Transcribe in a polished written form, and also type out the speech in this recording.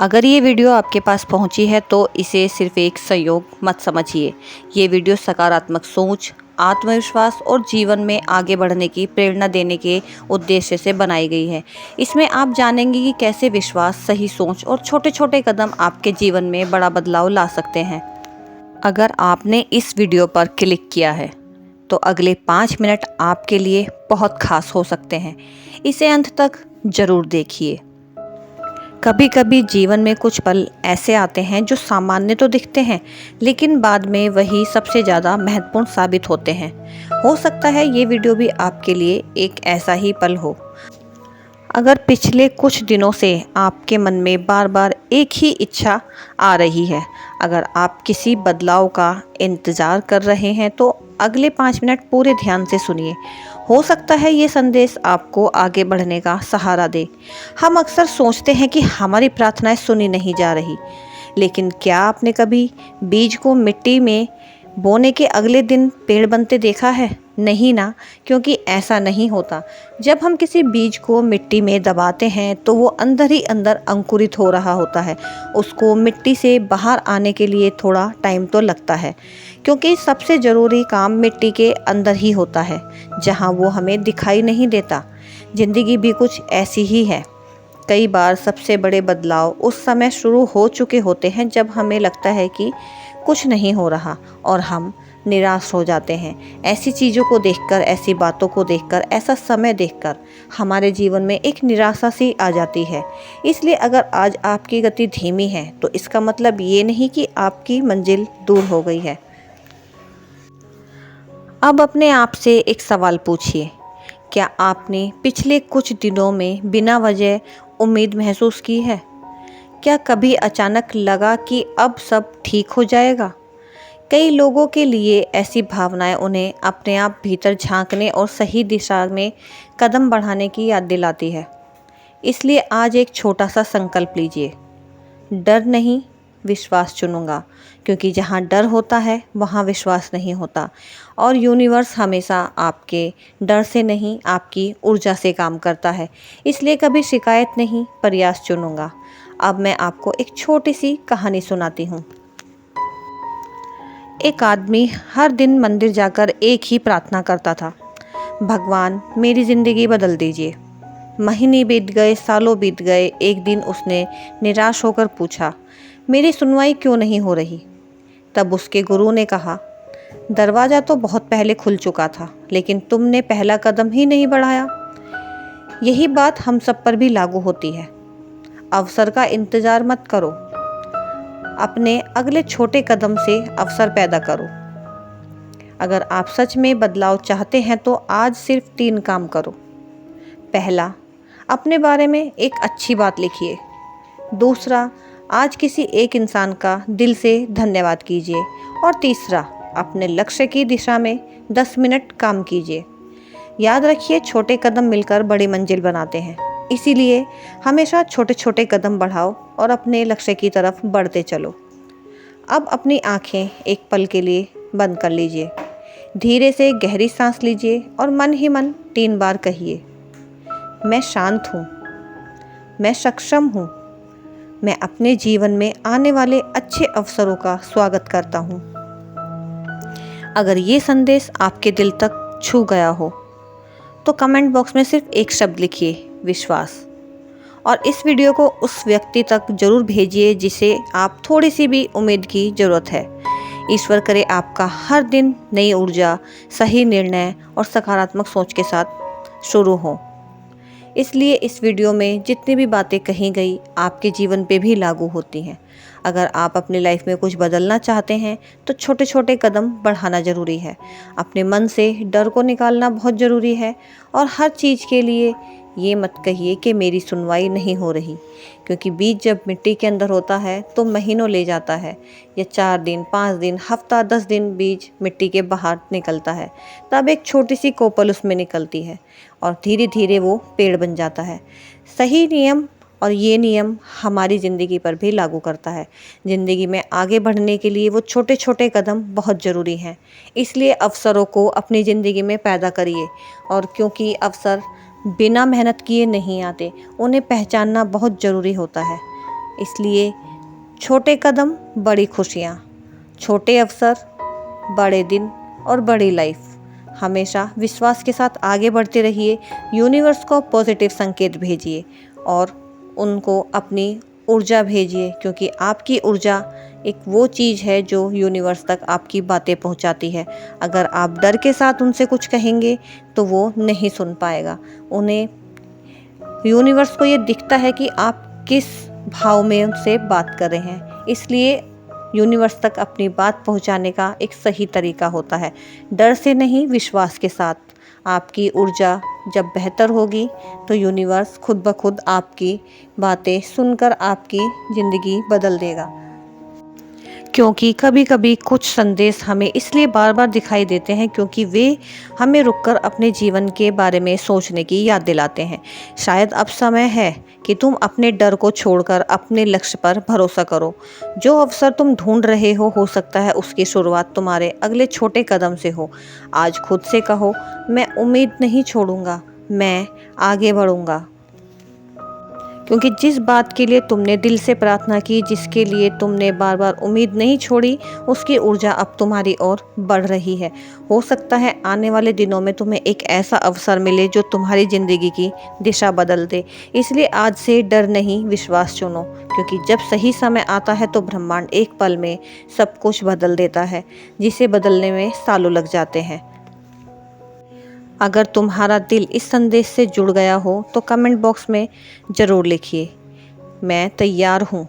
अगर ये वीडियो आपके पास पहुंची है तो इसे सिर्फ एक सहयोग मत समझिए। ये वीडियो सकारात्मक सोच, आत्मविश्वास और जीवन में आगे बढ़ने की प्रेरणा देने के उद्देश्य से बनाई गई है। इसमें आप जानेंगे कि कैसे विश्वास, सही सोच और छोटे छोटे कदम आपके जीवन में बड़ा बदलाव ला सकते हैं। अगर आपने इस वीडियो पर क्लिक किया है तो अगले 5 मिनट आपके लिए बहुत खास हो सकते हैं। इसे अंत तक जरूर देखिए। कभी कभी जीवन में कुछ पल ऐसे आते हैं जो सामान्य तो दिखते हैं, लेकिन बाद में वही सबसे ज़्यादा महत्वपूर्ण साबित होते हैं। हो सकता है ये वीडियो भी आपके लिए एक ऐसा ही पल हो। अगर पिछले कुछ दिनों से आपके मन में बार बार एक ही इच्छा आ रही है, अगर आप किसी बदलाव का इंतज़ार कर रहे हैं, तो अगले 5 मिनट पूरे ध्यान से सुनिए। हो सकता है ये संदेश आपको आगे बढ़ने का सहारा दे। हम अक्सर सोचते हैं कि हमारी प्रार्थनाएं सुनी नहीं जा रही, लेकिन क्या आपने कभी बीज को मिट्टी में बोने के अगले दिन पेड़ बनते देखा है? नहीं ना, क्योंकि ऐसा नहीं होता। जब हम किसी बीज को मिट्टी में दबाते हैं तो वो अंदर ही अंदर अंकुरित हो रहा होता है। उसको मिट्टी से बाहर आने के लिए थोड़ा टाइम तो लगता है, क्योंकि सबसे ज़रूरी काम मिट्टी के अंदर ही होता है, जहाँ वो हमें दिखाई नहीं देता। ज़िंदगी भी कुछ ऐसी ही है। कई बार सबसे बड़े बदलाव उस समय शुरू हो चुके होते हैं जब हमें लगता है कि कुछ नहीं हो रहा और हम निराश हो जाते हैं। ऐसी चीज़ों को देखकर, ऐसी बातों को देखकर, ऐसा समय देखकर हमारे जीवन में एक निराशा सी आ जाती है। इसलिए अगर आज आपकी गति धीमी है तो इसका मतलब ये नहीं कि आपकी मंजिल दूर हो गई है। अब अपने आप से एक सवाल पूछिए, क्या आपने पिछले कुछ दिनों में बिना वजह उम्मीद महसूस की है? क्या कभी अचानक लगा कि अब सब ठीक हो जाएगा? कई लोगों के लिए ऐसी भावनाएं उन्हें अपने आप भीतर झांकने और सही दिशा में कदम बढ़ाने की याद दिलाती है। इसलिए आज एक छोटा सा संकल्प लीजिए। डर नहीं, विश्वास चुनूंगा, क्योंकि जहाँ डर होता है वहाँ विश्वास नहीं होता। और यूनिवर्स हमेशा आपके डर से नहीं, आपकी ऊर्जा से काम करता है। इसलिए कभी शिकायत नहीं, प्रयास चुनूंगा। अब मैं आपको एक छोटी सी कहानी सुनाती हूँ। एक आदमी हर दिन मंदिर जाकर एक ही प्रार्थना करता था, भगवान मेरी ज़िंदगी बदल दीजिए। महीने बीत गए, सालों बीत गए। एक दिन उसने निराश होकर पूछा, मेरी सुनवाई क्यों नहीं हो रही? तब उसके गुरु ने कहा, दरवाज़ा तो बहुत पहले खुल चुका था, लेकिन तुमने पहला कदम ही नहीं बढ़ाया। यही बात हम सब पर भी लागू होती है। अवसर का इंतज़ार मत करो, अपने अगले छोटे कदम से अवसर पैदा करो। अगर आप सच में बदलाव चाहते हैं तो आज सिर्फ 3 काम करो। पहला, अपने बारे में एक अच्छी बात लिखिए। दूसरा, आज किसी एक इंसान का दिल से धन्यवाद कीजिए। और तीसरा, अपने लक्ष्य की दिशा में 10 मिनट काम कीजिए। याद रखिए, छोटे कदम मिलकर बड़ी मंजिल बनाते हैं। इसीलिए हमेशा छोटे छोटे कदम बढ़ाओ और अपने लक्ष्य की तरफ बढ़ते चलो। अब अपनी आंखें एक पल के लिए बंद कर लीजिए। धीरे से गहरी सांस लीजिए और मन ही मन 3 बार कहिए, मैं शांत हूँ, मैं सक्षम हूँ, मैं अपने जीवन में आने वाले अच्छे अवसरों का स्वागत करता हूँ। अगर ये संदेश आपके दिल तक छू गया हो तो कमेंट बॉक्स में सिर्फ एक शब्द लिखिए, विश्वास। और इस वीडियो को उस व्यक्ति तक जरूर भेजिए जिसे आप थोड़ी सी भी उम्मीद की ज़रूरत है। ईश्वर करे आपका हर दिन नई ऊर्जा, सही निर्णय और सकारात्मक सोच के साथ शुरू हो। इसलिए इस वीडियो में जितनी भी बातें कही गई आपके जीवन पे भी लागू होती हैं। अगर आप अपनी लाइफ में कुछ बदलना चाहते हैं तो छोटे छोटे कदम बढ़ाना ज़रूरी है। अपने मन से डर को निकालना बहुत ज़रूरी है। और हर चीज़ के लिए ये मत कहिए कि मेरी सुनवाई नहीं हो रही, क्योंकि बीज जब मिट्टी के अंदर होता है तो महीनों ले जाता है, या 4 दिन, 5 दिन, हफ्ता, 10 दिन बीज मिट्टी के बाहर निकलता है। तब एक छोटी सी कोपल उसमें निकलती है और धीरे धीरे वो पेड़ बन जाता है। सही नियम, और ये नियम हमारी ज़िंदगी पर भी लागू करता है। ज़िंदगी में आगे बढ़ने के लिए वो छोटे छोटे कदम बहुत ज़रूरी हैं। इसलिए अवसरों को अपनी ज़िंदगी में पैदा करिए। और क्योंकि अवसर बिना मेहनत किए नहीं आते, उन्हें पहचानना बहुत ज़रूरी होता है। इसलिए छोटे कदम बड़ी खुशियाँ, छोटे अवसर बड़े दिन और बड़ी लाइफ। हमेशा विश्वास के साथ आगे बढ़ते रहिए। यूनिवर्स को पॉजिटिव संकेत भेजिए और उनको अपनी ऊर्जा भेजिए, क्योंकि आपकी ऊर्जा एक वो चीज़ है जो यूनिवर्स तक आपकी बातें पहुंचाती है। अगर आप डर के साथ उनसे कुछ कहेंगे तो वो नहीं सुन पाएगा। उन्हें, यूनिवर्स को ये दिखता है कि आप किस भाव में उनसे बात कर रहे हैं, इसलिए यूनिवर्स तक अपनी बात पहुंचाने का एक सही तरीका होता है। डर से नहीं, विश्वास के साथ। आपकी ऊर्जा जब बेहतर होगी तो यूनिवर्स खुद ब खुद आपकी बातें सुनकर आपकी ज़िंदगी बदल देगा। क्योंकि कभी कभी कुछ संदेश हमें इसलिए बार बार दिखाई देते हैं क्योंकि वे हमें रुककर अपने जीवन के बारे में सोचने की याद दिलाते हैं। शायद अब समय है कि तुम अपने डर को छोड़कर अपने लक्ष्य पर भरोसा करो। जो अवसर तुम ढूंढ रहे हो सकता है उसकी शुरुआत तुम्हारे अगले छोटे कदम से हो। आज खुद से कहो, मैं उम्मीद नहीं छोड़ूंगा, मैं आगे बढ़ूंगा। क्योंकि जिस बात के लिए तुमने दिल से प्रार्थना की, जिसके लिए तुमने बार बार उम्मीद नहीं छोड़ी, उसकी ऊर्जा अब तुम्हारी ओर बढ़ रही है। हो सकता है आने वाले दिनों में तुम्हें एक ऐसा अवसर मिले जो तुम्हारी ज़िंदगी की दिशा बदल दे। इसलिए आज से डर नहीं, विश्वास चुनो, क्योंकि जब सही समय आता है तो ब्रह्मांड एक पल में सब कुछ बदल देता है, जिसे बदलने में सालों लग जाते हैं। अगर तुम्हारा दिल इस संदेश से जुड़ गया हो तो कमेंट बॉक्स में ज़रूर लिखिए, मैं तैयार हूँ।